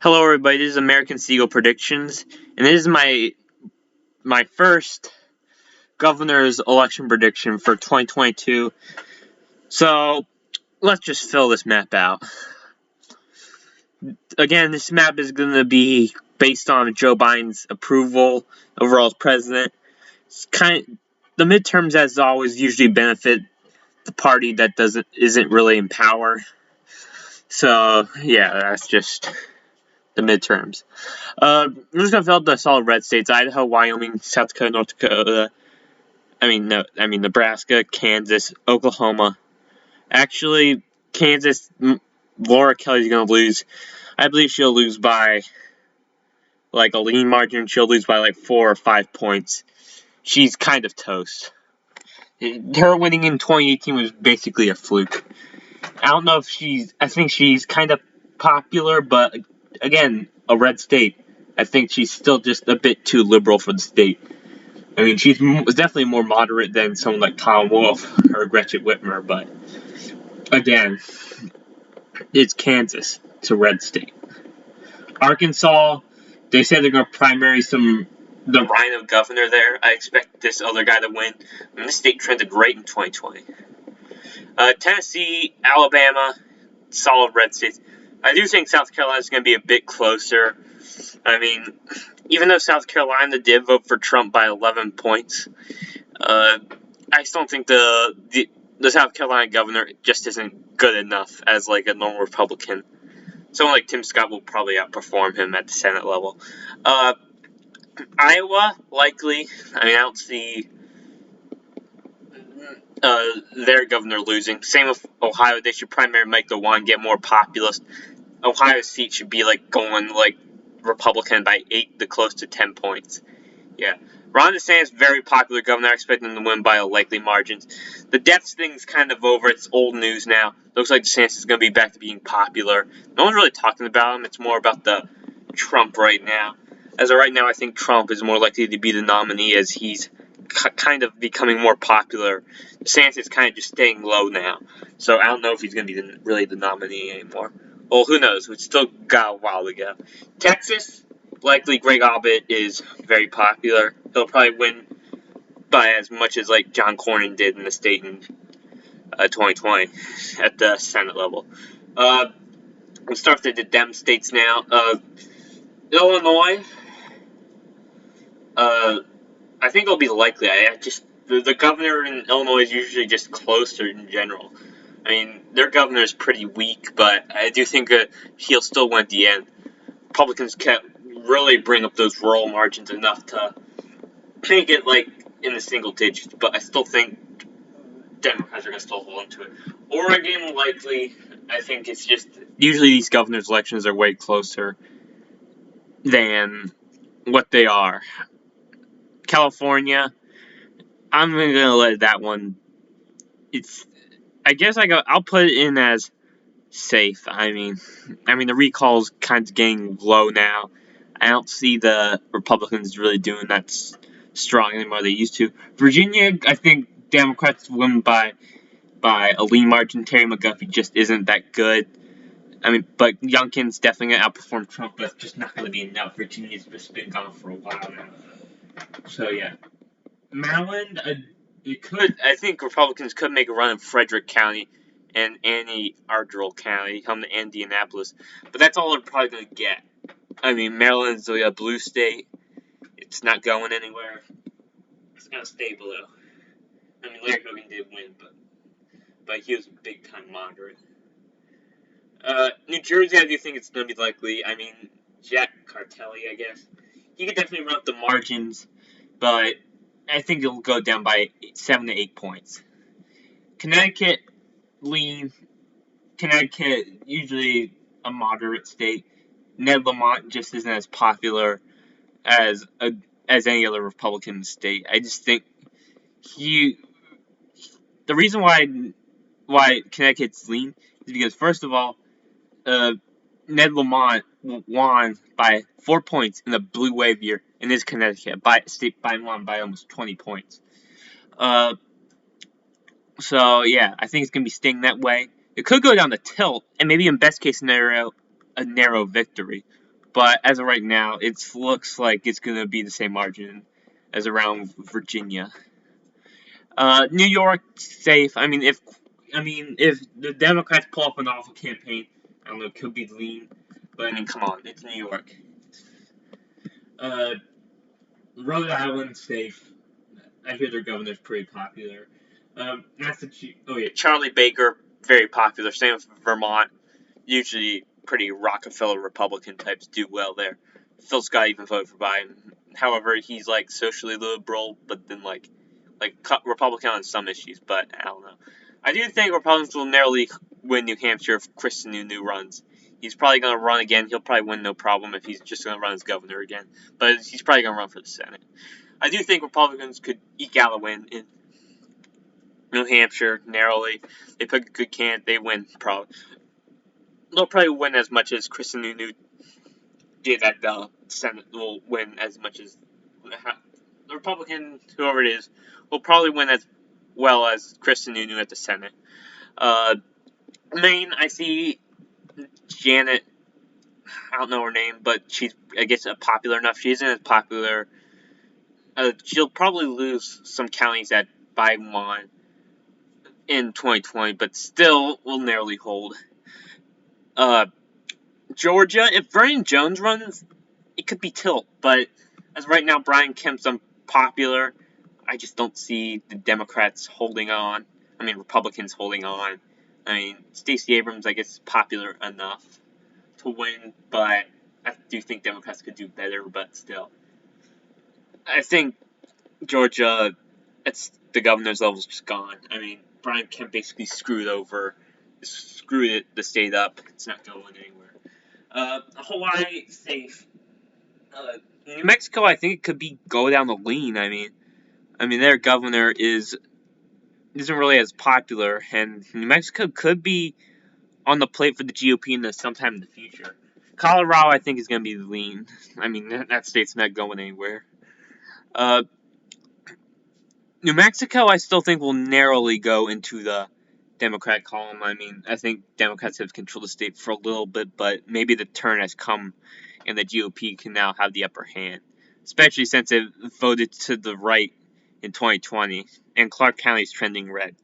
Hello, everybody. This is American Seagull Predictions, and this is my first governor's election prediction for 2022. So let's just fill this map out. Again, this map is going to be based on Joe Biden's approval overall as president. The midterms, as always, usually benefit the party that isn't really in power. So yeah, that's just the midterms. We're just gonna fill out the solid red states: Idaho, Wyoming, South Dakota, North Dakota. Nebraska, Kansas, Oklahoma. Actually, Kansas, Laura Kelly's gonna lose. I believe she'll lose by like a lean margin. She'll lose by like 4 or 5 points. She's kind of toast. Her winning in 2018 was basically a fluke. I don't know if I think she's kind of popular, but again, a red state. I think she's still just a bit too liberal for the state. I mean, she's definitely more moderate than someone like Tom Wolf or Gretchen Whitmer, but again, it's Kansas. It's a red state. Arkansas, they said they're going to primary the Rhino governor there. I expect this other guy to win. I mean, this state trended great in 2020. Tennessee, Alabama, solid red states. I do think South Carolina is going to be a bit closer. I mean, even though South Carolina did vote for Trump by 11 points, I still don't think the South Carolina governor just isn't good enough as like a normal Republican. Someone like Tim Scott will probably outperform him at the Senate level. Iowa, likely. I mean, I don't see their governor losing. Same with Ohio. They should primary make the one get more populist. Ohio's seat should be like going like Republican by 8 to close to 10 points. Yeah. Ron DeSantis, very popular governor. I expect him to win by a likely margins. The deaths thing's kind of over. It's old news now. Looks like DeSantis is going to be back to being popular. No one's really talking about him. It's more about the Trump right now. As of right now, I think Trump is more likely to be the nominee as he's kind of becoming more popular. DeSantis is kind of just staying low now. So I don't know if he's going to be really the nominee anymore. Well, who knows? We've still got a while to go. Texas, likely Greg Abbott is very popular. He'll probably win by as much as like John Cornyn did in the state in 2020 at the Senate level. We'll start with the Dem states now. Illinois, I think it'll be likely. The governor in Illinois is usually just closer in general. I mean, their governor is pretty weak, but I do think he'll still win at the end. Republicans can't really bring up those rural margins enough to make it like in the single digits, but I still think Democrats are going to still hold on to it. Oregon, likely. I think it's just usually these governor's elections are way closer than what they are. California, I'm going to let that one. I'll put it in as safe. I mean, the recall's kind of getting low now. I don't see the Republicans really doing that strong anymore they used to. Virginia, I think Democrats win by a lean margin. Terry McGuffey just isn't that good. I mean, but Youngkin's definitely going to outperform Trump, but it's just not going to be enough. Virginia's just been gone for a while now. So, yeah. Maryland, I think Republicans could make a run in Frederick County and Annie Ardrell County, come to Indianapolis. But that's all they're probably going to get. I mean, Maryland's a blue state. It's not going anywhere. It's going to stay blue. I mean, Larry Hogan did win, but he was a big-time moderate. New Jersey, I do think it's going to be likely. I mean, Jack Cartelli, I guess. He could definitely run up the margins, but I think it'll go down by 7 to 8 points. Connecticut, lean. Connecticut, usually a moderate state. Ned Lamont just isn't as popular as any other Republican state. I just think the reason why Connecticut's lean is because, first of all, Ned Lamont won by 4 points in the blue wave year in his Connecticut by almost 20 points. So yeah, I think it's gonna be staying that way. It could go down the tilt, and maybe in best case scenario, a narrow victory. but as of right now, it looks like it's going to be the same margin as around Virginia. New York, safe. I mean, if the Democrats pull off an awful campaign, I don't know, it could be lean. But I mean, come on, it's New York. Uh, Rhode Island, safe. I hear their governor's pretty popular. Massachusetts. Oh yeah, Charlie Baker, very popular. Same with Vermont. Usually, pretty Rockefeller Republican types do well there. Phil Scott even voted for Biden. However, he's like socially liberal, but then like Republican on some issues. But I don't know. I do think Republicans will narrowly win New Hampshire if Chris Sununu runs. He's probably going to run again. He'll probably win no problem if he's just going to run as governor again. But he's probably going to run for the Senate. I do think Republicans could eke out a win in New Hampshire narrowly. They pick a good candidate. They win probably. They'll probably win as much as Chris Sununu did at the Senate. Will win as much as the Republican, whoever it is, will probably win as well as Chris Sununu at the Senate. Maine, I see Janet. I don't know her name, but she's, I guess, popular enough. She isn't as popular. She'll probably lose some counties that Biden won in 2020, but still will narrowly hold. Georgia, if Vernon Jones runs, it could be tilt, but as right now, Brian Kemp's unpopular. I just don't see the Democrats holding on. I mean, Republicans holding on. I mean, Stacey Abrams, I guess, is popular enough to win, but I do think Democrats could do better, but still. I think Georgia, it's the governor's level's just gone. I mean, Brian Kemp basically screwed the state up. It's not going anywhere. Hawaii, safe. New Mexico, I think it could go down the lean. I mean, their governor isn't really as popular, and New Mexico could be on the plate for the GOP sometime in the future. Colorado, I think, is going to be lean. I mean, that state's not going anywhere. New Mexico, I still think will narrowly go into the Democrat column. I mean, I think Democrats have controlled the state for a little bit, but maybe the turn has come and the GOP can now have the upper hand, especially since it voted to the right in 2020, and Clark County is trending red.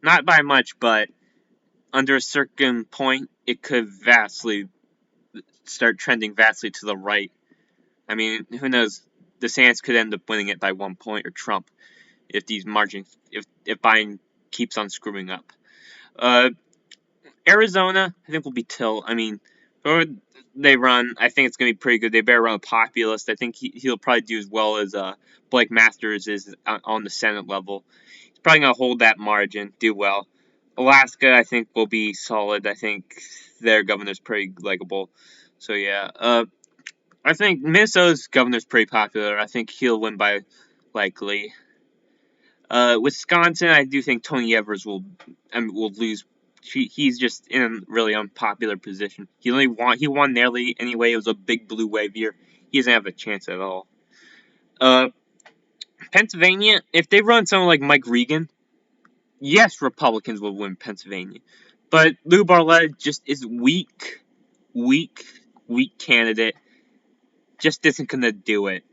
Not by much, but under a certain point, it could start trending vastly to the right. I mean, who knows? DeSantis could end up winning it by 1 point, or Trump, if these margins, if Biden keeps on screwing up. Arizona, I think, will be tilt. I mean, whoever they run, I think it's going to be pretty good. They better run a populist. I think he'll probably do as well as Blake Masters is on the Senate level. He's probably going to hold that margin, do well. Alaska, I think, will be solid. I think their governor's pretty likable. So, yeah. I think Minnesota's governor's pretty popular. I think he'll win by likely. Wisconsin, I do think Tony Evers will lose. He's just in a really unpopular position. He won nearly anyway. It was a big blue wave year. He doesn't have a chance at all. Pennsylvania, if they run someone like Mike Regan, yes, Republicans will win Pennsylvania. But Lou Bartlett just is weak candidate. Just isn't gonna do it.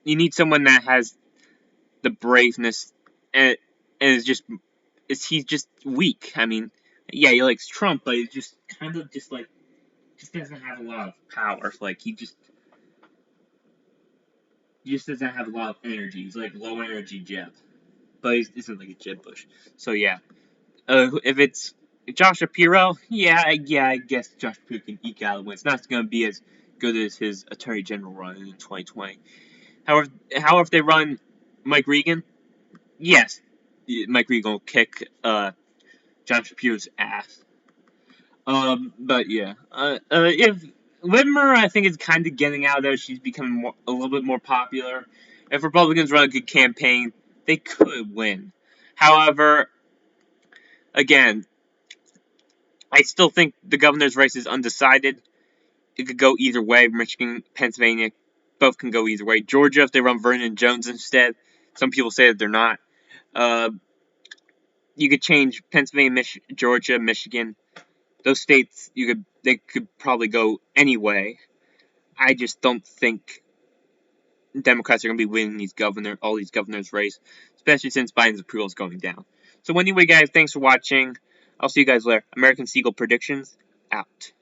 You need someone that has the braveness and he's just weak. I mean, yeah, he likes Trump, but he's just kind of just doesn't have a lot of power. Like he just doesn't have a lot of energy. He's like low energy Jeb, but he isn't like a Jeb Bush. So yeah, if it's Josh Shapiro, I guess Josh Shapiro can eke out a win. It's not going to be as good as his Attorney General run in 2020. However, if they run Mike Regan, yes, Mike Regan will kick John Shapiro's ass. But yeah, if Whitmer, I think, is kind of getting out there. She's becoming a little bit more popular. If Republicans run a good campaign, they could win. However, again, I still think the governor's race is undecided. It could go either way. Michigan, Pennsylvania, both can go either way. Georgia, if they run Vernon Jones instead, some people say that they're not. You could change Pennsylvania, Georgia, Michigan. Those states, they could probably go anyway. I just don't think Democrats are going to be winning all these governors' race, especially since Biden's approval is going down. So anyway, guys, thanks for watching. I'll see you guys later. American Seagull predictions out.